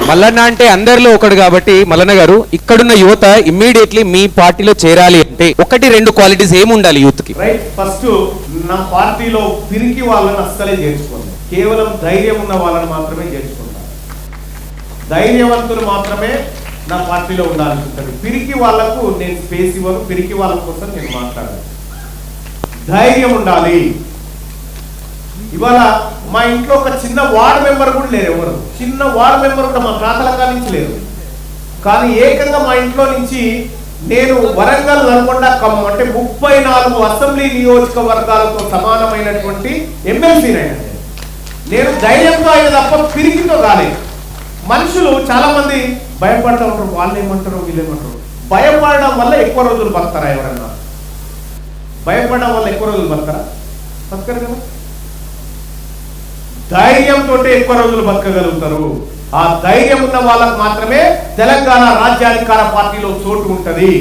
మల్లన్న అంటే అందరిలో ఒకడు కాబట్టి మల్లన్న గారు ఇక్కడున్న యువత ఇమ్మీడియట్లీ మీ పార్టీలో చేరాలి అంటే 1-2 క్వాలిటీస్ ఏమి ఉండాలి యూత్ కి? రైట్, ఫస్ట్ నా పార్టీలో పిరికి వాళ్ళని అస్సలే చేర్చుకోండి. కేవలం ధైర్యం ఉన్న వాళ్ళని మాత్రమే చేర్చుకుంటాను. ధైర్యవంతులు మాత్రమే నా పార్టీలో ఉండాలనుకుంటుంది. పిరికి వాళ్లకు నేను స్పేస్ ఇవ్వను. పిరికి వాళ్ళ కోసం నేను మాట్లాడాను. ధైర్యం ఉండాలి. ఇవాళ మా ఇంట్లో ఒక చిన్న వార్డు మెంబర్ కూడా లేరు. ఎవరు చిన్న వార్డు మెంబర్ కూడా మా ఖాతాల నుంచి లేరు. కానీ ఏకంగా మా ఇంట్లో నుంచి నేను వరంగల్, నల్గొండ, ఖమ్మం అంటే 34 అసెంబ్లీ నియోజకవర్గాలతో సమానమైనటువంటి ఎమ్మెల్సీనైనా నేను ధైర్యంతో అయిన తప్ప పిరికితో కాలేదు. మనుషులు చాలా మంది భయపడతా ఉంటారు. వాళ్ళు ఏమంటారు, వీళ్ళు ఏమంటారు. భయపడడం వల్ల ఎక్కువ రోజులు బతారా? ఎవరన్నా భయపడడం వల్ల ఎక్కువ రోజులు బతారా? బతకరు కదా. ధైర్యంతో ఎక్కువ రోజులు బతకగలుగుతారు. ఆ ధైర్యం ఉన్న వాళ్ళకు మాత్రమే తెలంగాణ రాజ్యాధికార పార్టీలో చోటు ఉంటది.